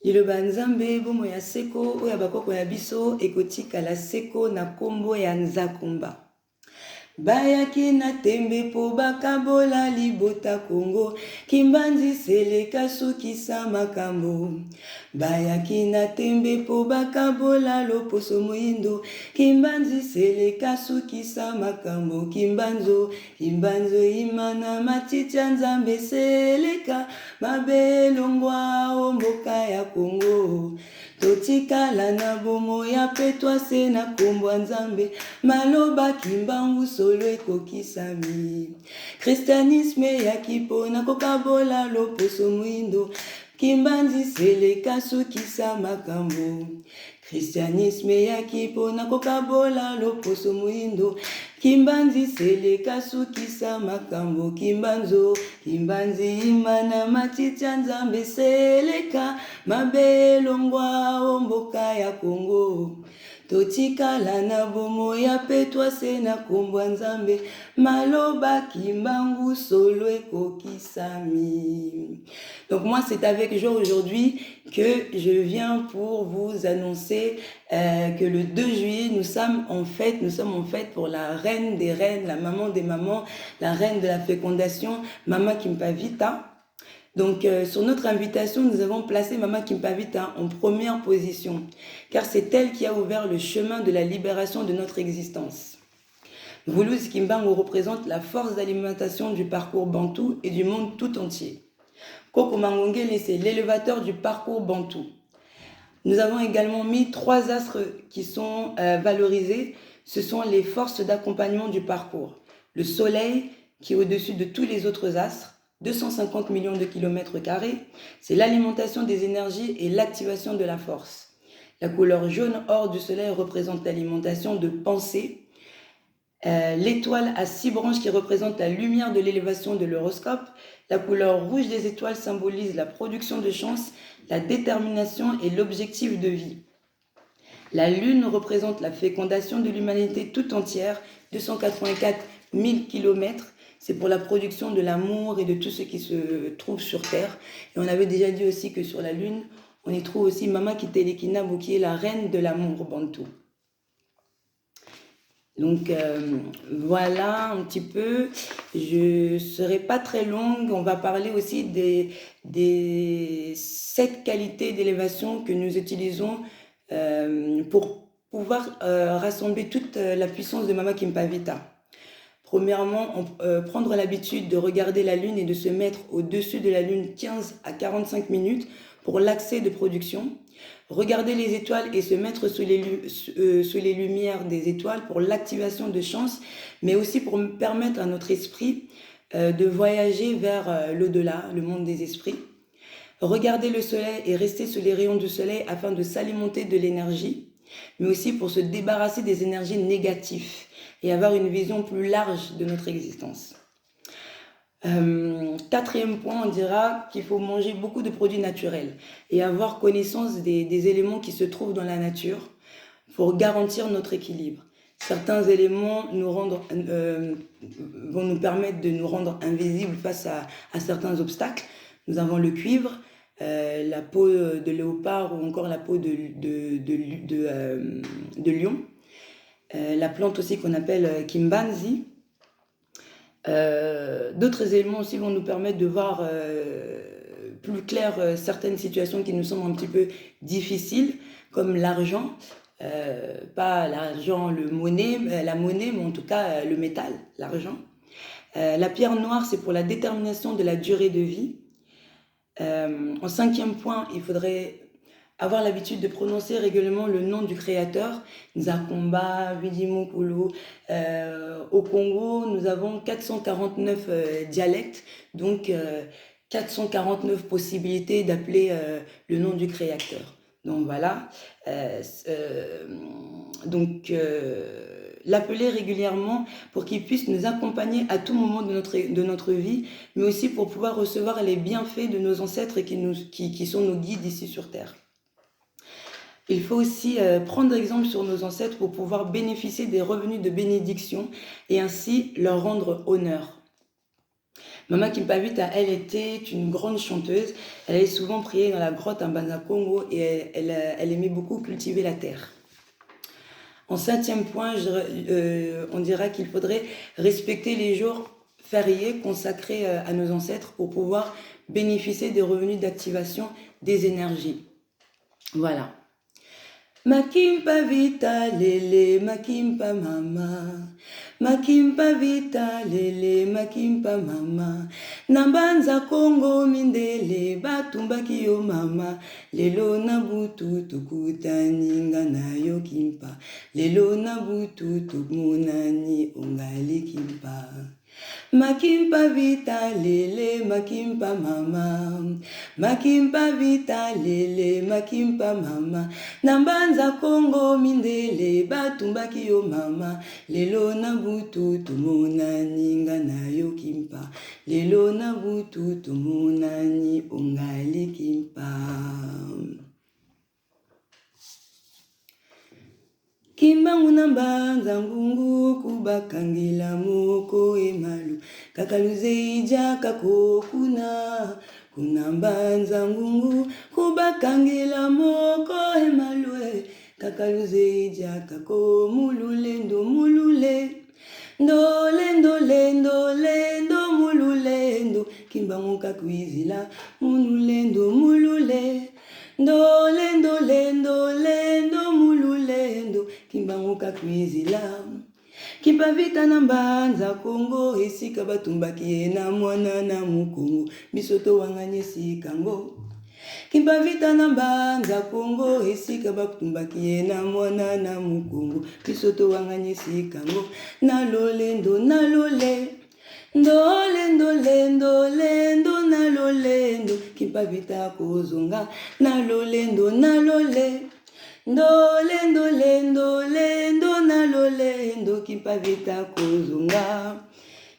Liloba Nzambe bomo ya seko oyo bakoko ya biso ekotikala seko na kombo ya Nzakumba. Bayaki na tembe po bakabola libota Kongo, Kimbanzi seleka sukisa makambo. Bayaki na tembe po bakabola loposo moindo, Kimbanzi seleka sukisa makambo. Kimbanzo imana matiti ya Nzambe seleka, mabelongwa omboka ya Kongo. Totikala na bomo ya petwa se na kombo Nzambe, maloba kimbangu solo ekokisami. Christianisme ya kipo na kokabola loposo mwindo, Kimbanzi seleka sukisa makambo. Christianisme ya kipo na kokabola loposo mwindo, Kimbanzi seleka sukisa makambo. Kimbanzi imana matiti ya Nzambe seleka, mabelongwa omboka ya Kongo. Totikala na bomo ya petwa se na kombo Nzambe, maloba kimbangu solo ekokisami. Donc moi c'est avec joie aujourd'hui que je viens pour vous annoncer que le 2 juillet nous sommes en fête pour la reine des reines, la maman des mamans, la reine de la fécondation, Mama Kimpavita. Donc, sur notre invitation, nous avons placé Mama Kimpavita en première position, car c'est elle qui a ouvert le chemin de la libération de notre existence. Voulouz Kimbangu représente la force d'alimentation du parcours bantou et du monde tout entier. Koko Mangongele, c'est l'élévateur du parcours bantou. Nous avons également mis 3 astres qui sont valorisés. Ce sont les forces d'accompagnement du parcours. Le soleil, qui est au-dessus de tous les autres astres, 250 millions de kilomètres carrés, c'est l'alimentation des énergies et l'activation de la force. La couleur jaune or du soleil représente l'alimentation de pensée. L'étoile à 6 branches qui représente la lumière de l'élévation de l'horoscope. La couleur rouge des étoiles symbolise la production de chance, la détermination et l'objectif de vie. La lune représente la fécondation de l'humanité tout entière, 284 000 kilomètres. C'est pour la production de l'amour et de tout ce qui se trouve sur Terre. Et on avait déjà dit aussi que sur la Lune, on y trouve aussi Mama Kitelekinabu, qui est la reine de l'amour bantou. Donc voilà un petit peu. Je ne serai pas très longue. On va parler aussi des 7 qualités d'élévation que nous utilisons pour pouvoir rassembler toute la puissance de Mama Kimpavita. Premièrement, prendre l'habitude de regarder la Lune et de se mettre au-dessus de la Lune 15 à 45 minutes pour l'accès de production. Regarder les étoiles et se mettre sous les lumières des étoiles pour l'activation de chance, mais aussi pour permettre à notre esprit de voyager vers l'au-delà, le monde des esprits. Regarder le soleil et rester sous les rayons du soleil afin de s'alimenter de l'énergie, mais aussi pour se débarrasser des énergies négatives et avoir une vision plus large de notre existence. 4e point, on dira qu'il faut manger beaucoup de produits naturels et avoir connaissance des éléments qui se trouvent dans la nature pour garantir notre équilibre. Certains éléments vont nous permettre de nous rendre invisibles face à certains obstacles. Nous avons le cuivre, la peau de léopard ou encore la peau de lion. La plante aussi qu'on appelle Kimbanzi. D'autres éléments aussi vont nous permettre de voir plus clair certaines situations qui nous semblent un petit peu difficiles, comme l'argent, pas l'argent, la monnaie, mais en tout cas le métal, l'argent. La pierre noire, c'est pour la détermination de la durée de vie. En 5e point, il faudrait avoir l'habitude de prononcer régulièrement le nom du créateur, Nzakumba, Vidimokulu. Au Congo, nous avons 449 dialectes, donc 449 possibilités d'appeler le nom du créateur. Donc voilà, l'appeler régulièrement pour qu'il puisse nous accompagner à tout moment de notre vie, mais aussi pour pouvoir recevoir les bienfaits de nos ancêtres qui sont nos guides ici sur Terre. Il faut aussi prendre exemple sur nos ancêtres pour pouvoir bénéficier des revenus de bénédiction et ainsi leur rendre honneur. Maman Kimpavita, elle était une grande chanteuse. Elle allait souvent prier dans la grotte en Banza Congo et elle aimait beaucoup cultiver la terre. En 7e point, on dira qu'il faudrait respecter les jours fériés consacrés à nos ancêtres pour pouvoir bénéficier des revenus d'activation des énergies. Voilà. Makimpa vita lele, makimpa mama. Makimpa vita lele, makimpa mama. Nambanza Congo mindele, batumbaki yo mama. Lelo na butu tukutaninga na yo kimpa. Lelo na butu tumunani ungali kimpa. Makimpa vita lele, makimpa mama. Makimpa vita lele, makimpa mama. Nambanza Congo mindele, batumbaki yo mama. Lelo na butu tumunani nga na yo kimpa. Lelo na butu tumunani ungali kimpa. Kimbangu nambanza ngungu kubakangila moko emalu. Kakaluze ija kako kuna mbanza ngungu kubakangila moko emalu. Kakaluze ija kako mululendo mulule. Ndolendo mululendo. Kimbangu kakuizila mululendo mulule. Ndolendo mululendo. Kimbangu kakuizila. Kimpavita na mbanza Congo esika batumbaki na mwana na mukongo bisoto wanganye sikango. Kimpavita na mbanza Congo esika batumbaki na mwana na mukongo bisoto wanganye sikango. Nalolendo ndolendo nalolendo. Kimpavita kozonga nalolendo ndolendo nalolendo. Kimpavita kozonga.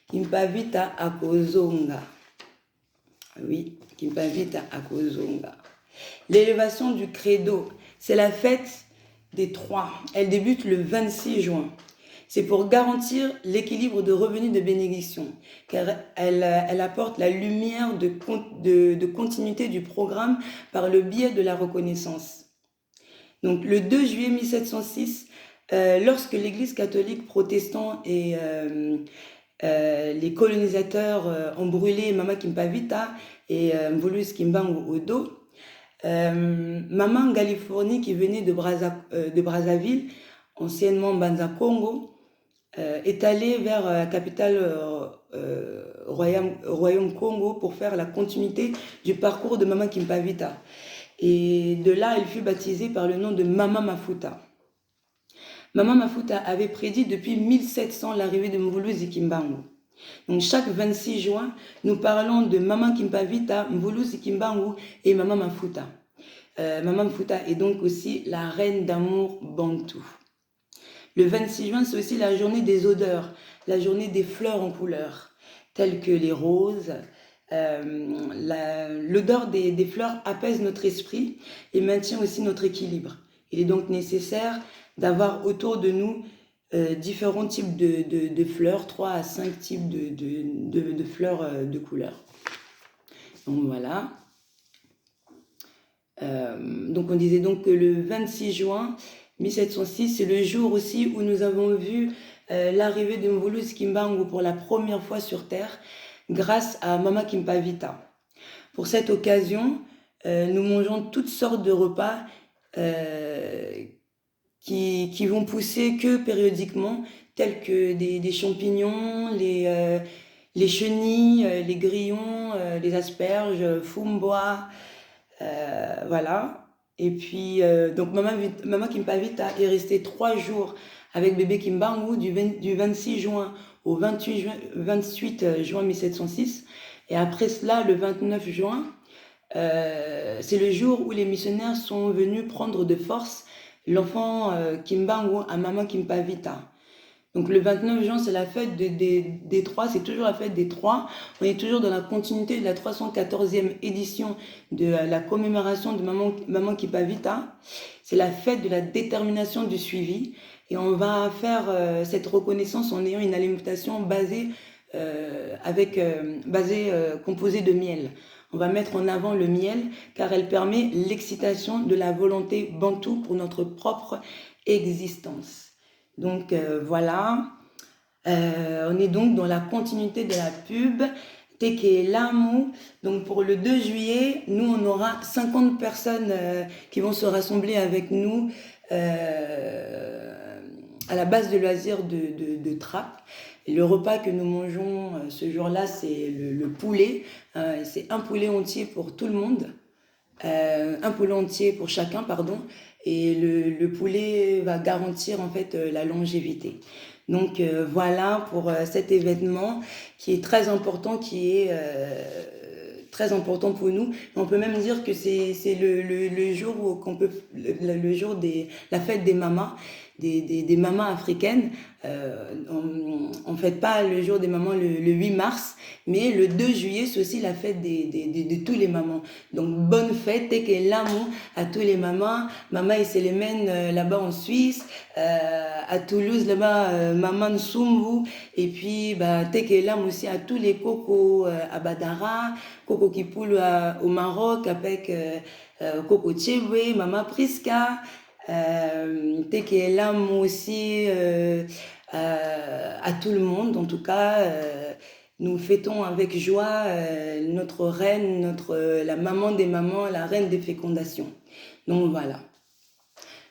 Kimpavita akozonga. Oui, Kimpavita akozonga. L'élévation du credo, c'est la fête des 3. Elle débute le 26 juin. C'est pour garantir l'équilibre de revenus de bénédiction, car elle apporte la lumière de continuité du programme par le biais de la reconnaissance. Donc le 2 juillet 1706, lorsque l'Église catholique protestant et les colonisateurs ont brûlé Mama Kimpavita et Mvulus Kimbangu Odo, Maman Californie qui venait de Brazzaville, anciennement Banza Congo, est allée vers la capitale Royaume Congo pour faire la continuité du parcours de Maman Kimpavita. Et de là, elle fut baptisée par le nom de Mama Mafuta. Mama Mafuta avait prédit depuis 1700 l'arrivée de Mvulus Kimbangu. Donc chaque 26 juin, nous parlons de Mama Kimpavita, Mvulus Kimbangu et Mama Mafuta. Mama Mafuta est donc aussi la reine d'amour bantou. Le 26 juin, c'est aussi la journée des odeurs, la journée des fleurs en couleur, telles que les roses. L'odeur des fleurs apaise notre esprit et maintient aussi notre équilibre. Il est donc nécessaire d'avoir autour de nous différents types de fleurs, 3 à 5 types de fleurs de couleur. Donc voilà. Donc on disait donc que le 26 juin 1706, c'est le jour aussi où nous avons vu l'arrivée de Mvulus Kimbangu pour la première fois sur Terre grâce à Mama Kimpavita. Pour cette occasion, nous mangeons toutes sortes de repas qui vont pousser que périodiquement, tels que des champignons, les chenilles, les grillons, les asperges, fumboa, voilà. Et puis, donc Mama Kimpavita est restée 3 jours avec bébé Kimbangu du 26 juin au 28 juin 1706. Et après cela, le 29 juin, c'est le jour où les missionnaires sont venus prendre de force l'enfant Kimbangu à Mama Kimpavita. Donc le 29 juin, c'est la fête des 3, c'est toujours la fête des 3. On est toujours dans la continuité de la 314e édition de la commémoration de Maman Kimpavita. C'est la fête de la détermination du suivi. Et on va faire cette reconnaissance en ayant une alimentation basée composée de miel. On va mettre en avant le miel car elle permet l'excitation de la volonté bantou pour notre propre existence. Donc voilà, on est donc dans la continuité de la pub. Teke Lamu. Donc pour le 2 juillet, nous on aura 50 personnes qui vont se rassembler avec nous à la base de loisirs de Trappes. Et le repas que nous mangeons ce jour-là, c'est le poulet. C'est un poulet entier pour tout le monde. Un poulet entier pour chacun, pardon. Et le poulet va garantir en fait la longévité. Donc voilà pour cet événement qui est très important, très important pour nous. On peut même dire que c'est le jour où le jour la fête des mamas. Des mamans africaines. On ne fête pas le jour des mamans le 8 mars, mais le 2 juillet, c'est aussi la fête de tous les mamans. Donc, bonne fête, Teke Lamu à tous les mamans. Maman et Sélémène là-bas en Suisse, à Toulouse, là-bas, Maman Nsumbu. Et puis, Teke Lamu aussi à tous les cocos à Badara, Coco Kipoul au Maroc, avec Coco Tchébé, Maman Priska. Teke Lamu aussi à tout le monde. En tout cas, nous fêtons avec joie notre reine, la maman des mamans, la reine des fécondations. Donc voilà.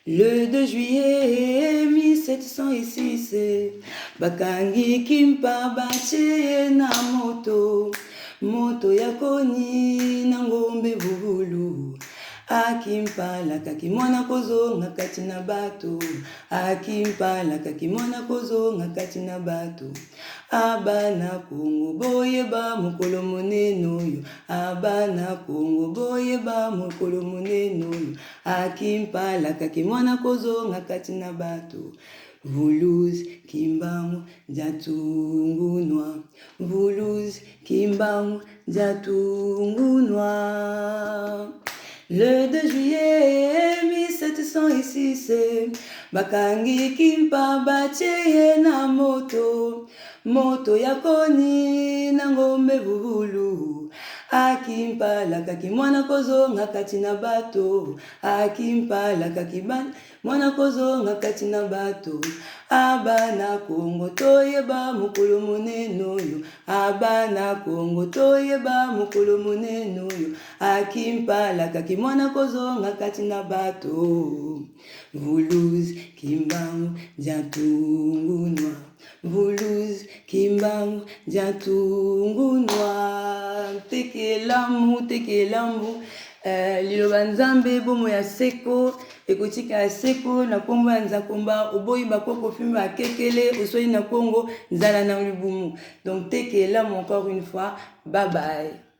Le 2 juillet 1706, Bakangi Kimpa Bache na moto yakoni na ngombe vuvulu. Akimpala kakimwana kozonga kati na bato, akimpala kakimwana kozonga kati na bato. Abana Kongo boyeba mokolo monene oyo, abana Kongo boyeba mokolo monene oyo, akimpala kakimwana kozonga kati na bato. Voulouse kimbangu jatungunwa, voulouse kimbangu jatungunwa. Le 2 juillet 1706, Bakangi Kimpa Bache na moto yakoni na ngombe vuvulu. Akimpala kakimwana kozonga kati na bato, akimpala kakimwana mwana kozonga kati na bato. Abana Kongo toyeba mokolo monene oyo, abana Kongo toyeba mokolo monene oyo, akimpala kakimwana kozonga kati na bato. Voulouse kimbangu jatungunwa, voulouse kimbangu jatungunwa. Teke Lamu liloba nzambe bomo ya seko ekotika ya seko na kombo ya nzakomba oboyi bakoko fimba akekele osoyi na Kongo nzala na libumu. Donc Teke Lamu encore une fois, bye bye.